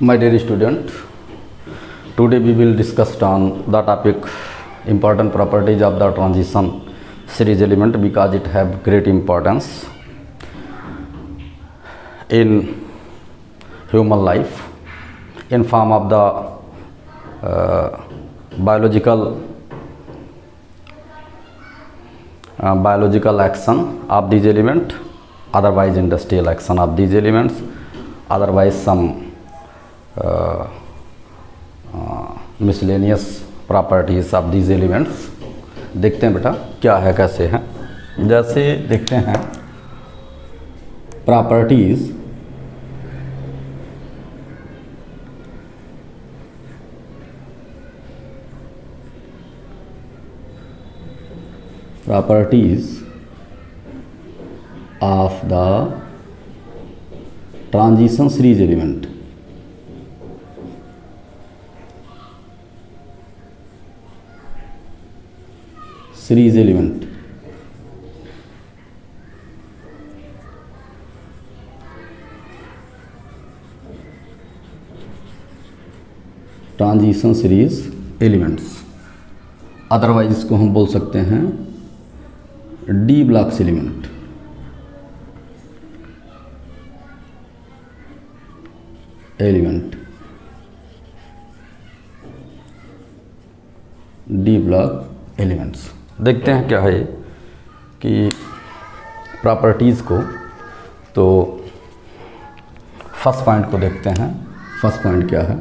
My dear student, today we will discuss on the topic important properties of the transition series element because it have great importance in human life in form of the biological action of these element, otherwise industrial action of these elements, otherwise some miscellaneous properties of these elements. देखते हैं बेटा क्या है कैसे हैं। जैसे देखते हैं properties of the transition series element. Series element transition series elements, otherwise इसको हम बोल सकते हैं D blocks element. D block elements. देखते हैं क्या है कि प्रॉपर्टीज़ को, तो फर्स्ट पॉइंट को देखते हैं। फर्स्ट पॉइंट क्या है?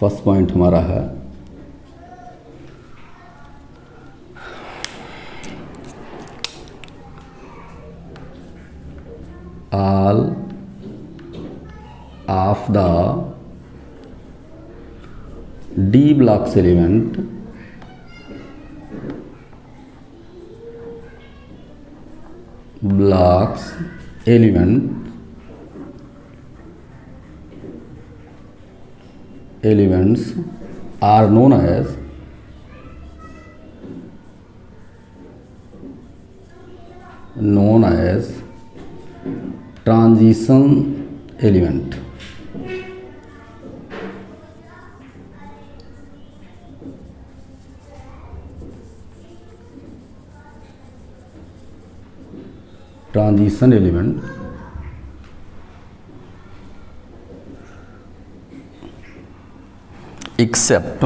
फर्स्ट पॉइंट हमारा है all of the D blocks element elements are known as transition element। Transition element except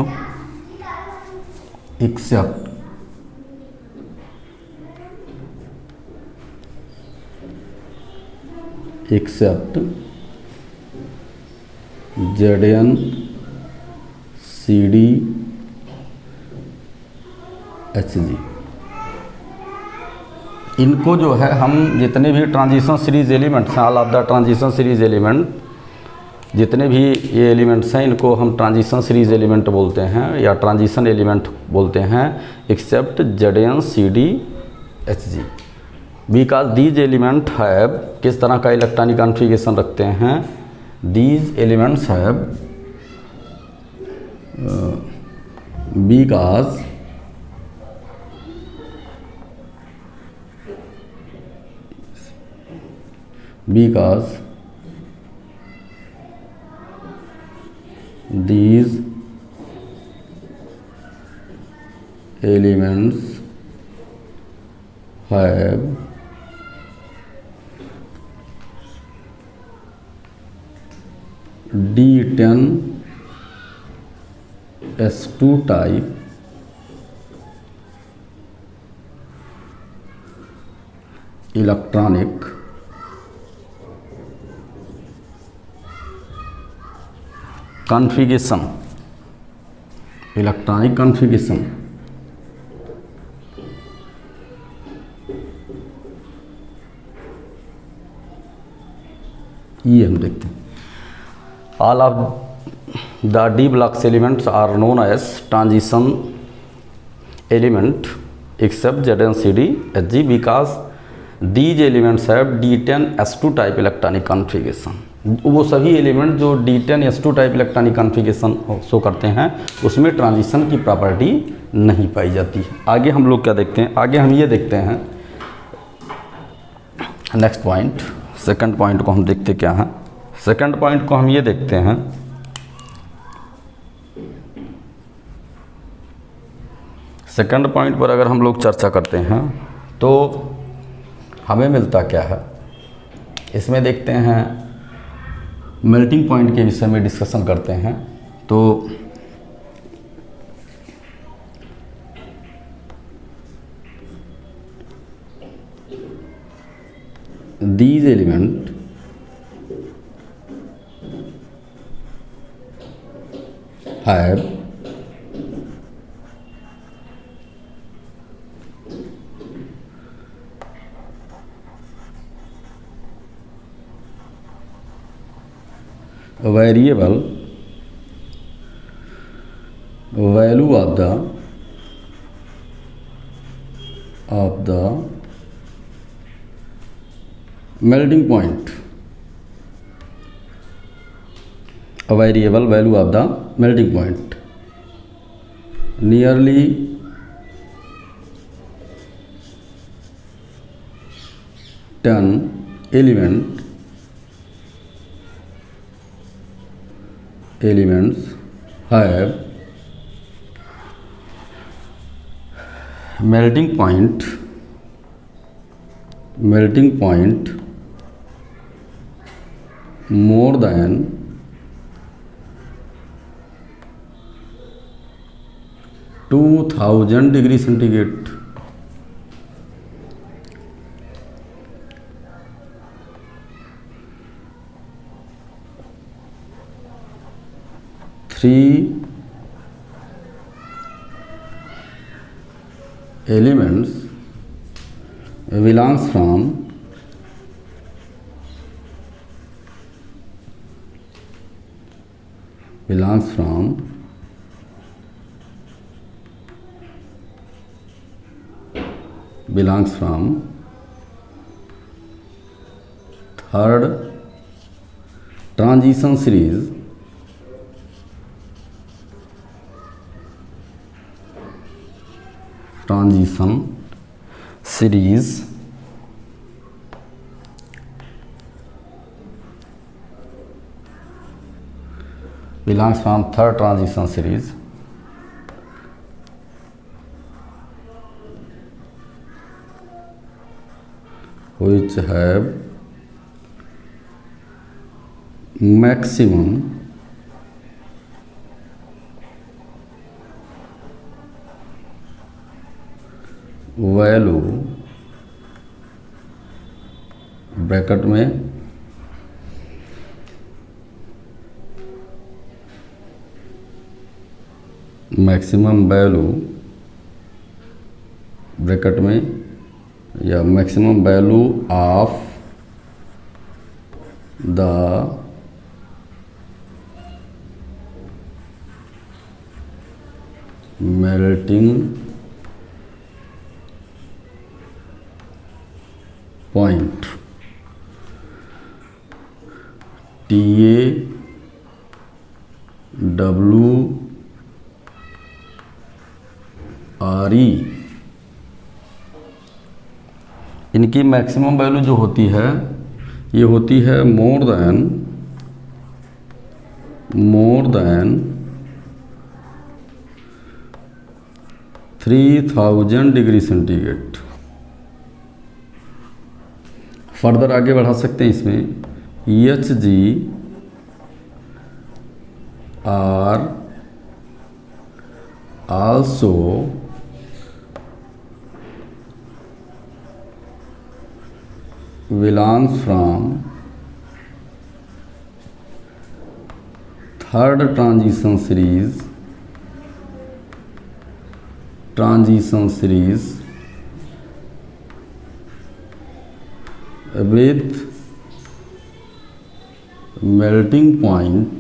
Zn Cd Hg। इनको जो है हम जितने भी ट्रांजिशन सीरीज एलिमेंट्स हैं, all of the transition series element, जितने भी ये एलिमेंट्स हैं इनको हम ट्रांजिशन सीरीज एलिमेंट बोलते हैं या ट्रांजिशन एलिमेंट बोलते हैं, except Zn Cd Hg, because these element have किस तरह का इलेक्ट्रॉनिक कॉन्फ़िगरेशन रखते हैं? These elements have because these elements have D10S2 type electronic configuration. Electronic configuration ये हम देखते हैं। All of the D blocks elements are known as transition element except Zn Cd Hg because these elements have D10S2 type electronic configuration. वो सभी element जो D10S2 type electronic configuration show करते हैं उसमें ट्रांजिशन की प्रॉपर्टी नहीं पाई जाती है। आगे हम लोग क्या देखते हैं? आगे हम ये देखते हैं नेक्स्ट पॉइंट सेकंड पॉइंट को हम देखते क्या हैं। सेकंड पॉइंट को हम ये देखते हैं, सेकंड पॉइंट पर अगर हम लोग चर्चा करते हैं तो हमें मिलता क्या है। इसमें देखते हैं, मेल्टिंग पॉइंट के विषय में डिस्कशन करते हैं। तो these element have a variable value of the melting point, a variable value of the melting point, nearly ten elements have melting point more than 2000 degree centigrade. Three elements belongs from third transition series, belongs from third transition series, which have maximum value bracket में maximum value bracket में या maximum value of the melting point TAWRE, इनकी maximum value जो होती है ये होती है more than 3000 degree centigrade. Further आगे बढ़ा सकते हैं इसमें, HG are also belongs from third transition series with melting point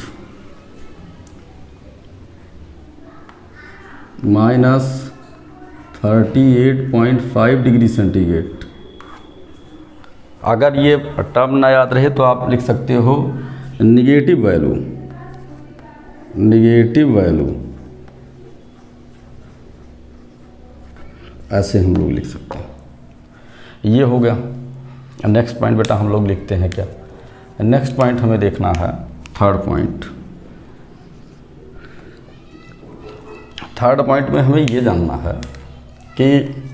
-38.5 degree centigrade. अगर ये टर्म ना याद रहे तो आप लिख सकते हो निगेटिव वैल्यू, ऐसे हम लोग लिख सकते हैं। ये हो गया। नेक्स्ट पॉइंट बेटा हम लोग लिखते हैं क्या, नेक्स्ट पॉइंट हमें देखना है थर्ड पॉइंट। थर्ड पॉइंट में हमें ये जानना है कि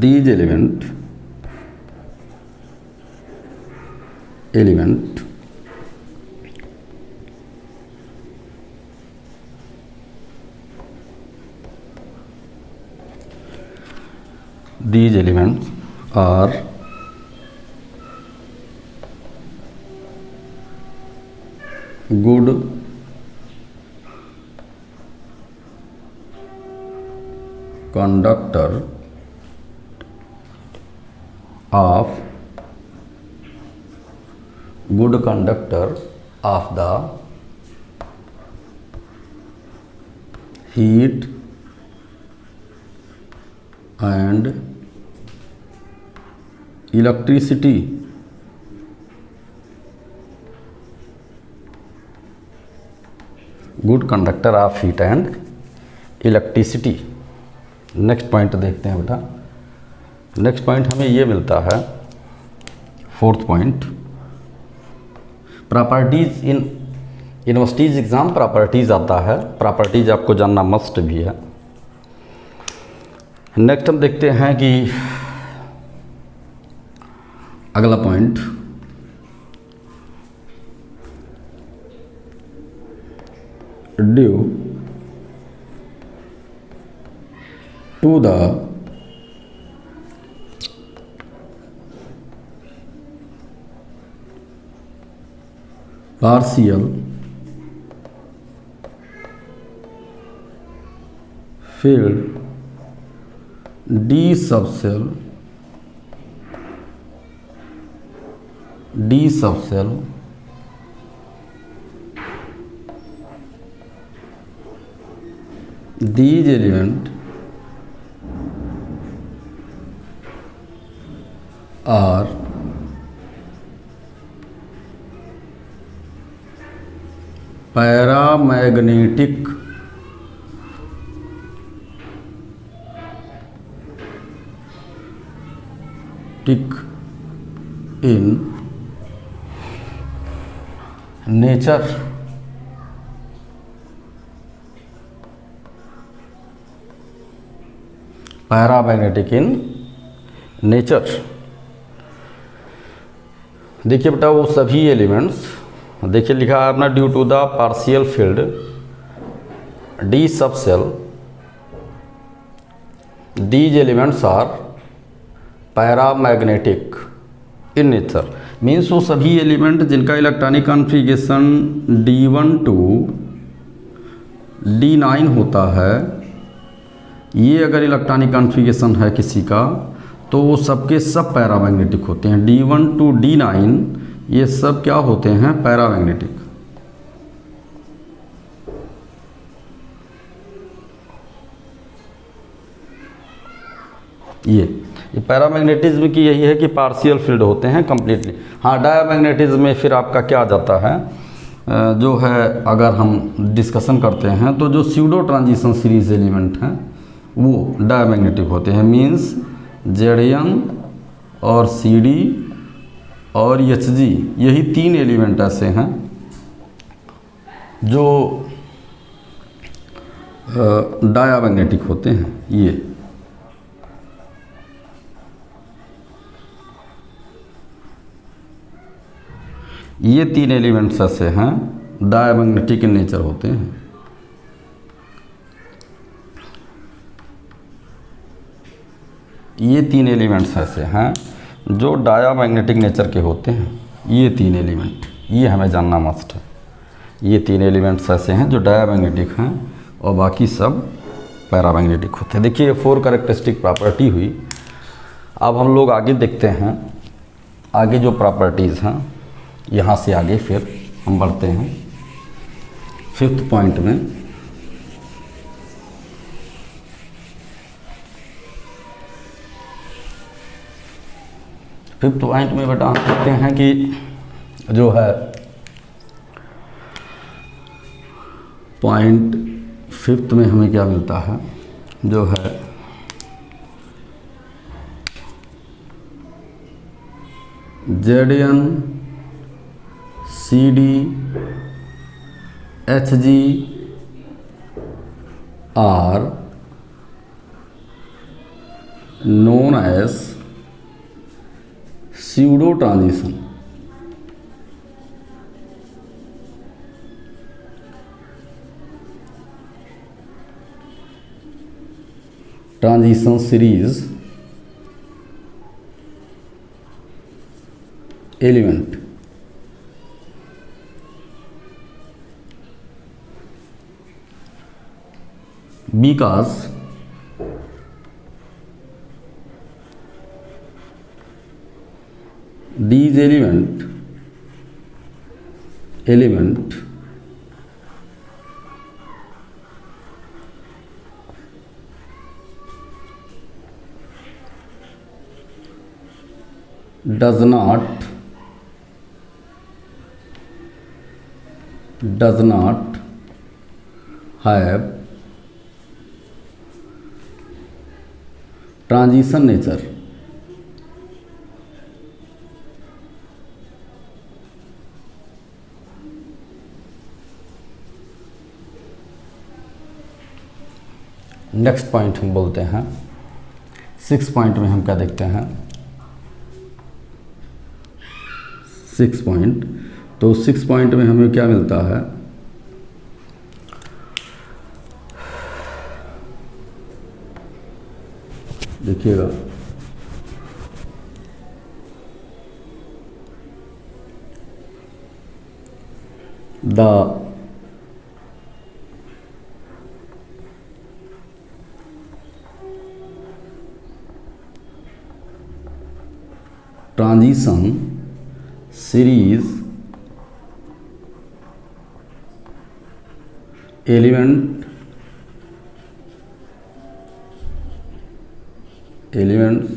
these element these elements are good conductor of the heat and electricity good conductor of heat and electricity. Next point देखते हैं बेटा। नेक्स्ट पॉइंट हमें ये मिलता है फोर्थ पॉइंट, प्रॉपर्टीज इन यूनिवर्सिटीज एग्ज़ाम प्रॉपर्टीज आता है, प्रॉपर्टीज आपको जानना मस्ट भी है। नेक्स्ट हम देखते हैं कि अगला point due to the partial field D subshell these element are paramagnetic in nature. Paramagnetic in nature, देखिए बेटा वो सभी एलिमेंट्स, देखिए लिखा है अपना due to the partial field D subshell these elements are paramagnetic in nature. Means वो सभी एलिमेंट जिनका electronic configuration D1 to D9 होता है, ये अगर इलेक्ट्रॉनिक कॉन्फ़िगरेशन है किसी का तो वो सबके सब पैरामैग्नेटिक होते हैं। D1 टू D9 ये सब क्या होते हैं, पैरामैग्नेटिक। ये पैरामैग्नेटिज्म की यही है कि पार्शियल फील्ड होते हैं कंप्लीटली। हाँ, डायामैग्नेटिज्म में फिर आपका क्या आ जाता है, जो है अगर हम डिस्कशन करते हैं तो जो स्यूडो ट्रांजिशन सीरीज एलिमेंट हैं वो डायामैग्नेटिक होते हैं। मीन्स Zn और Cd और Hg, यही तीन एलिमेंट ऐसे हैं जो डायामैग्नेटिक होते हैं। ये तीन एलिमेंट्स ऐसे हैं डायामैग्नेटिक इन नेचर होते हैं। ये तीन एलिमेंट्स ऐसे हैं जो डायामैग्नेटिक नेचर के होते हैं। ये तीन एलिमेंट, ये हमें जानना मस्ट है। ये तीन एलिमेंट्स ऐसे हैं जो डायामैग्नेटिक हैं और बाकी सब पैरामैग्नेटिक होते हैं। देखिए 4 कैरेक्टरिस्टिक प्रॉपर्टी हुई। अब हम लोग आगे देखते हैं, आगे जो प्रॉपर्टीज़ हैं, यहाँ से आगे फिर हम बढ़ते हैं 5th पॉइंट में। फिफ्थ पॉइंट में बेटा हम देखते हैं कि जो है पॉइंट 5th में हमें क्या मिलता है, जो है ZN CD HG are known as pseudo transition. Transition series element. Because these element does not have transition nature. Next point हम बोलते हैं 6 पॉइंट में हम क्या देखते हैं 6 पॉइंट। तो 6 पॉइंट में हमें क्या मिलता है, देखिएगा the transition series elements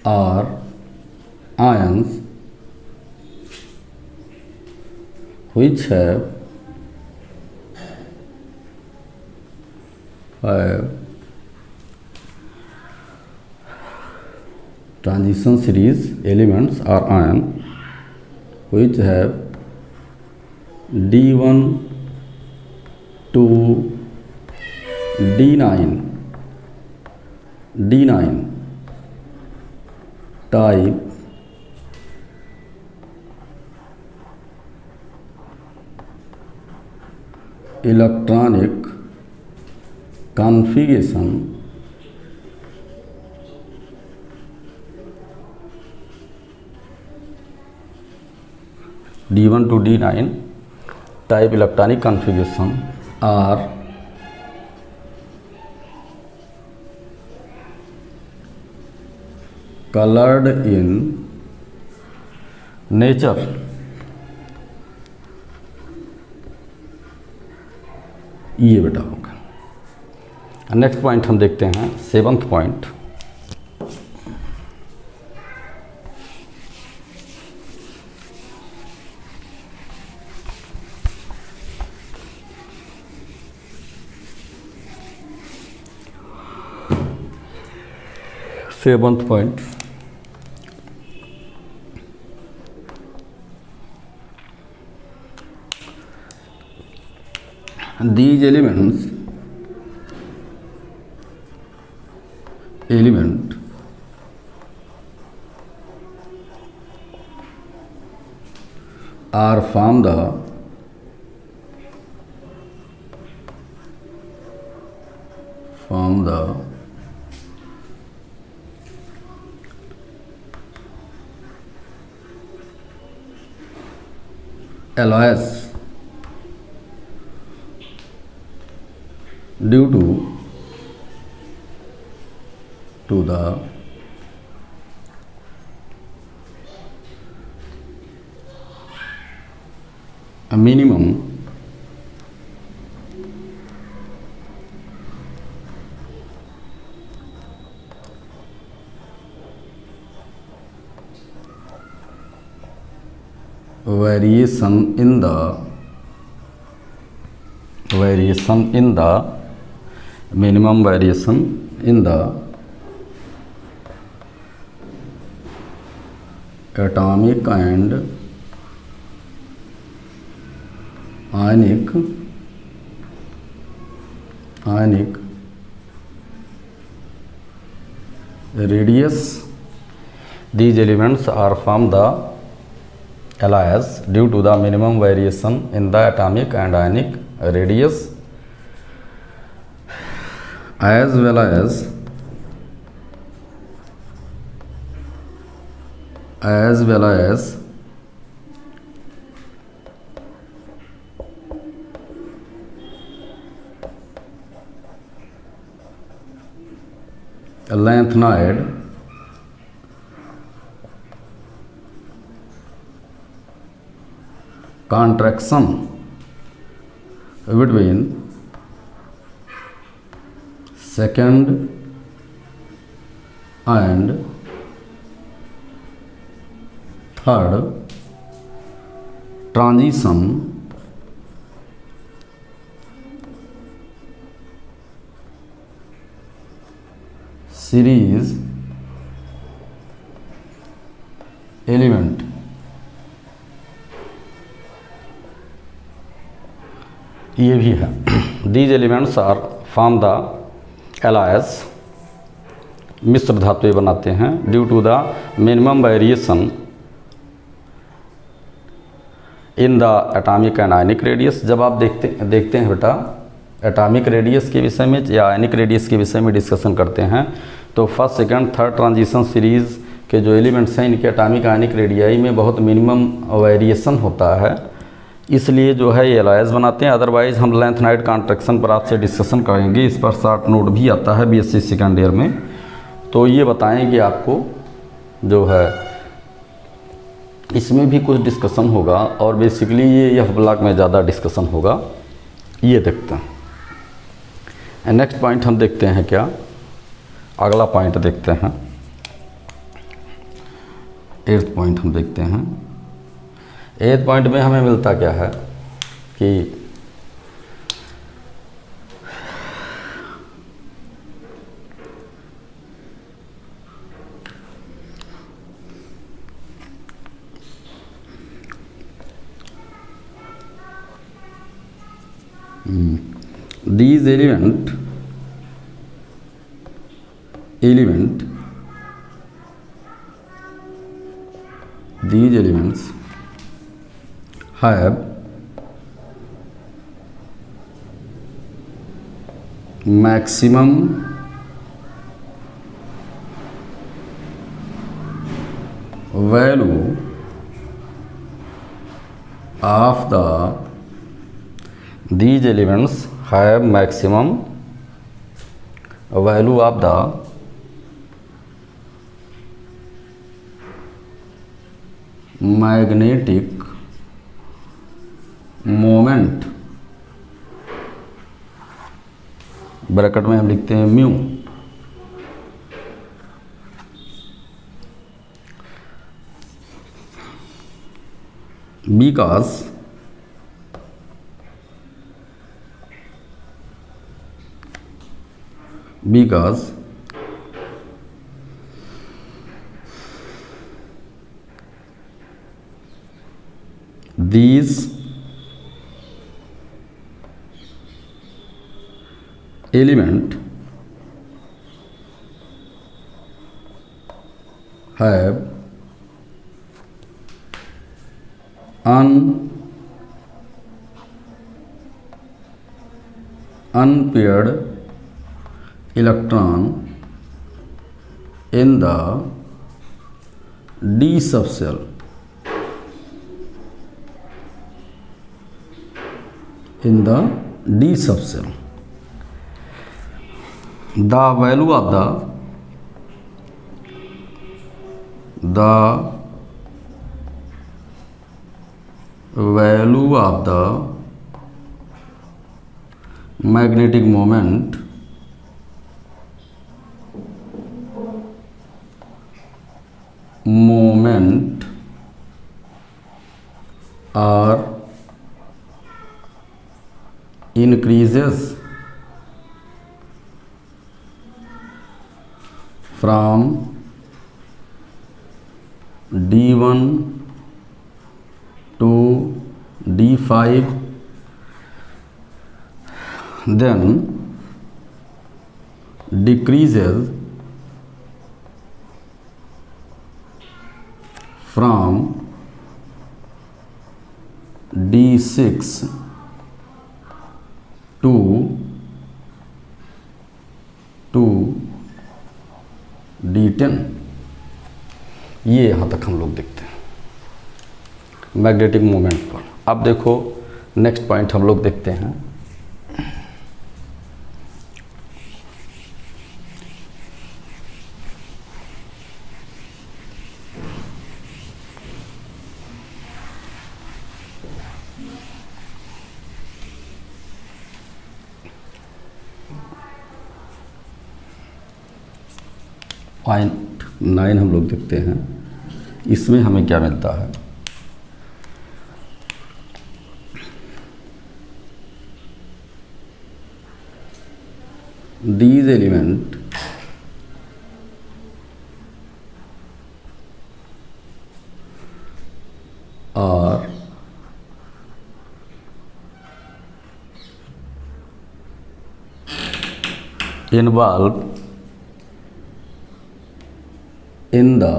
are ions which have transition series elements are ion which have D1 to D9 type electronic configuration D1 to D9 type electronic configuration are colored in nature। ये बेटा होगा। Next point हम देखते हैं 7th point. Seventh point, these element are from the alloys due to the minimum variation in the minimum variation in the atomic and ionic radius. These elements are from the alloys due to the minimum variation in the atomic and ionic radius, as well as lengthened contraction between second and third transition series element. ये भी है. These elements are from the alloys, मिश्र धातुएं बनाते हैं, due to the minimum variation in the atomic and ionic radius. जब आप देखते हैं बेटा एटॉमिक रेडियस के विषय में या आयनिक रेडियस के विषय में डिस्कशन करते हैं, तो first second third transition series के जो एलिमेंट्स हैं इनके एटॉमिक आयनिक रेडियाई में बहुत मिनिमम वेरिएशन होता है, इसलिए जो है ये एलॉयज़ बनाते हैं. अदरवाइज़ हम लेंथनाइड कॉन्ट्रैक्शन पर आपसे डिस्कशन करेंगे, इस पर शॉर्ट नोट भी आता है बीएससी सेकेंड ईयर में. तो ये बताएंगे आपको जो है इसमें भी कुछ डिस्कशन होगा और बेसिकली ये एफ ब्लॉक में ज़्यादा डिस्कशन होगा. ये देखते हैं. नेक्स्ट पॉइंट हम देखते हैं क्या, अगला पॉइंट देखते हैं. 8th पॉइंट हम देखते हैं. 8th पॉइंट में हमें मिलता क्या है कि these element these elements have maximum value of the these elements have maximum value of the magnetic moment. Bracket में हम लिखते हैं mu. because these element have unpaired electron in the d subshell. In the d subshell, the value of the magnetic moment are increases from D1 to D5, then decreases from D6 to D10। ये यहाँ तक हम लोग देखते हैं magnetic moment पर। अब देखो नेक्स्ट पॉइंट हम लोग देखते हैं। पॉइंट 9 हम लोग देखते हैं, इसमें हमें क्या मिलता है। These element are involved in the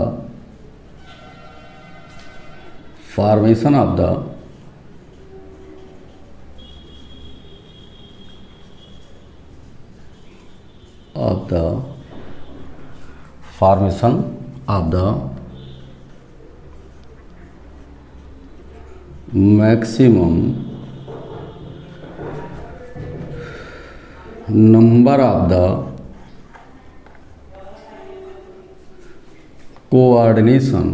formation of the maximum number of the coordination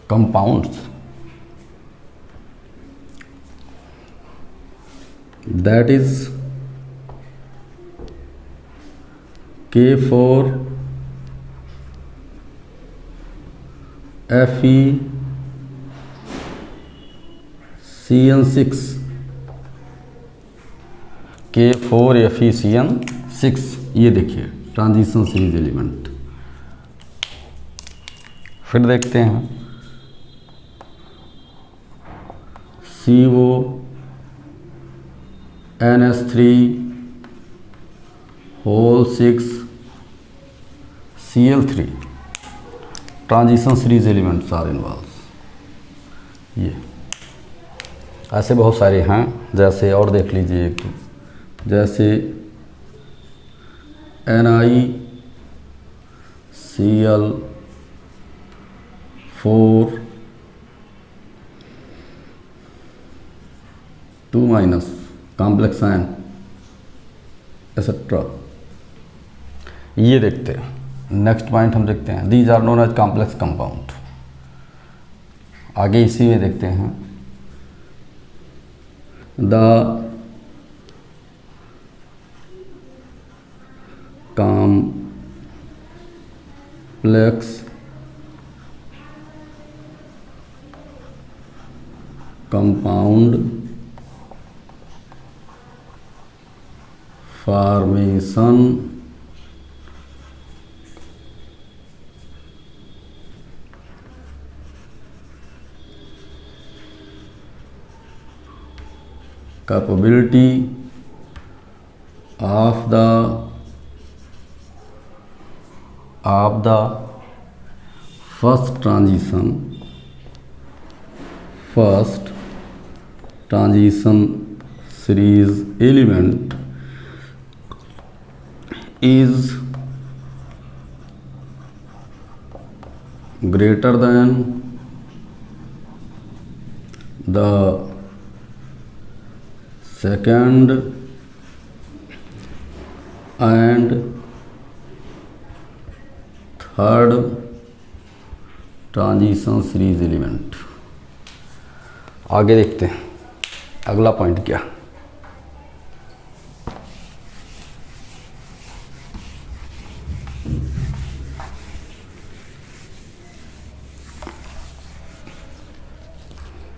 compounds that is K4 Fe CN6 K4 Fe CN6। ये देखिए ट्रांजिशन सीरीज एलिमेंट। फिर देखते हैं CO NS3 होल 6 Cl3 transition series elements are involved. ये ऐसे बहुत सारे हैं, जैसे और देख लीजिए एक, जैसे NiCl4 2- कॉम्प्लेक्स आयन एक्सेट्रा। ये देखते हैं। नेक्स्ट पॉइंट हम देखते हैं these are known as complex compound. आगे इसी में देखते हैं the complex compound formation capability of the first transition series element is greater than the second and third transition series element. आगे देखते हैं अगला पॉइंट क्या।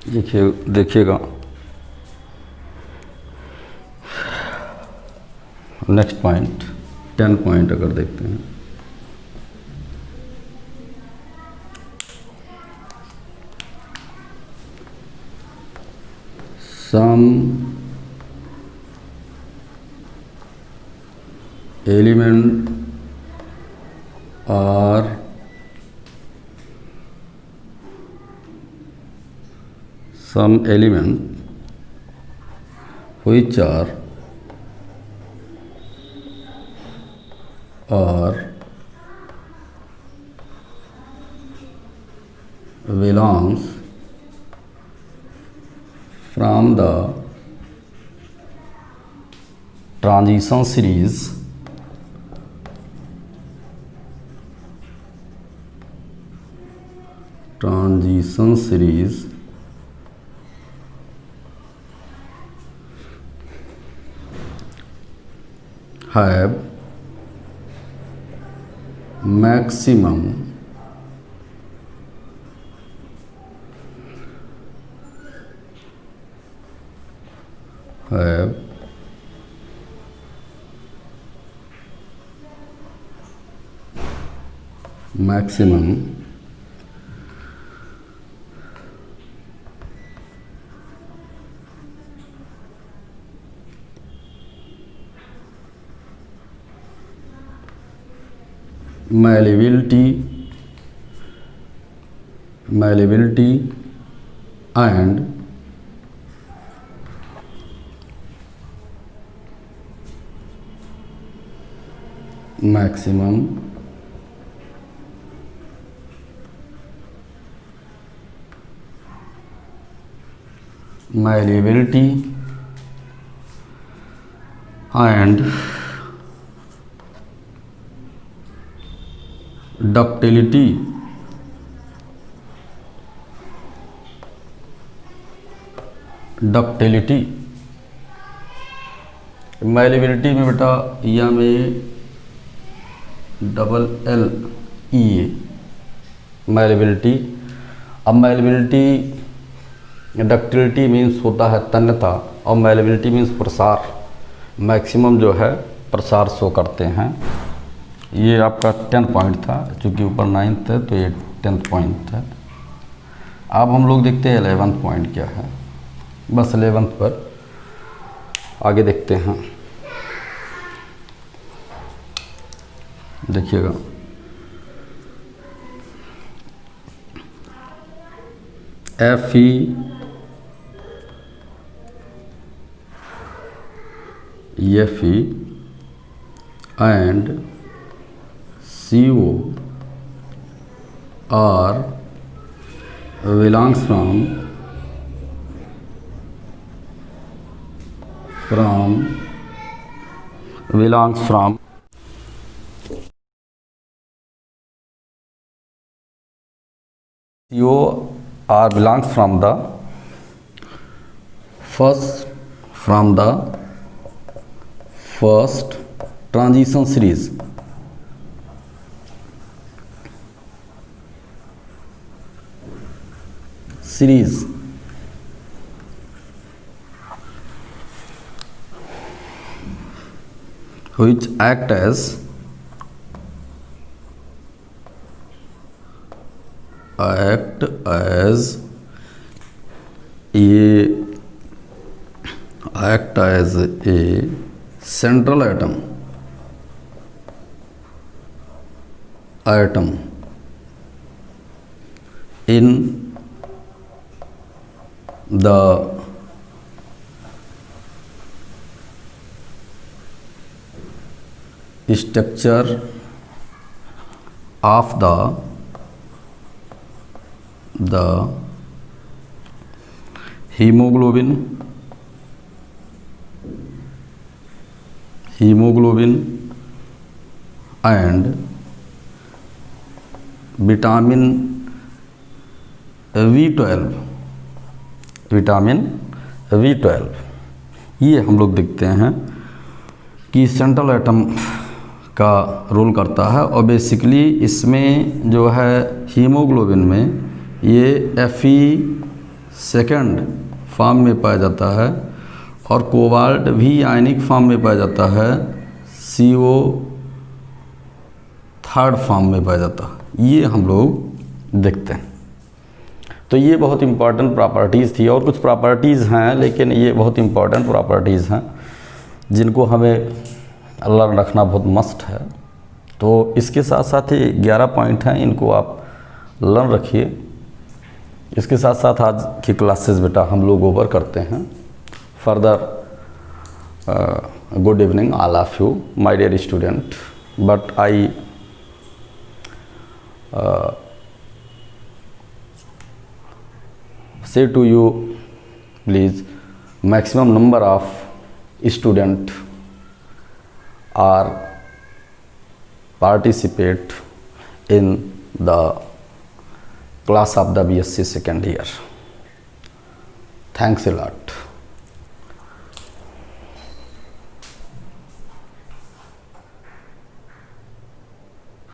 देखिएगा नेक्स्ट पॉइंट 10 पॉइंट अगर देखते हैं, some element are some element which are belongs from the transition series have maximum malleability and maximum malleability and ductility malleability में बेटा या में LLE malleability। अब malleability डक्टिलिटी मीन्स होता है तन्यता और malleability मीन्स प्रसार, मैक्सिमम जो है प्रसार शो करते हैं। ये आपका 10 पॉइंट था, चूँकि ऊपर 9th है तो ये 10th पॉइंट है। अब हम लोग देखते हैं 11th पॉइंट क्या है, बस 11th पर आगे देखते हैं। देखिएगा Fe and CO are belongs from CO are belongs from the first transition series which act as a central atom in the structure of the hemoglobin and vitamin B12 ये हम लोग देखते हैं कि सेंट्रल एटम का role करता है। और बेसिकली इसमें जो है हीमोग्लोबिन में ये Fe सेकंड फॉर्म में पाया जाता है और कोबाल्ट भी आयनिक फॉर्म में पाया जाता है, CO थर्ड फॉर्म में पाया जाता है। ये हम लोग देखते हैं। तो ये बहुत इम्पॉर्टेंट प्रॉपर्टीज़ थी, और कुछ प्रॉपर्टीज़ हैं लेकिन ये बहुत इम्पॉर्टेंट प्रॉपर्टीज़ हैं जिनको हमें लर्न रखना बहुत मस्ट है। तो इसके साथ साथ ही 11 पॉइंट हैं, इनको आप लर्न रखिए। इसके साथ साथ आज की क्लासेस बेटा हम लोग ओवर करते हैं। Further good evening all of you my dear student, but I say to you, please, maximum number of student are participate in the class of the BSc second year. Thanks a lot.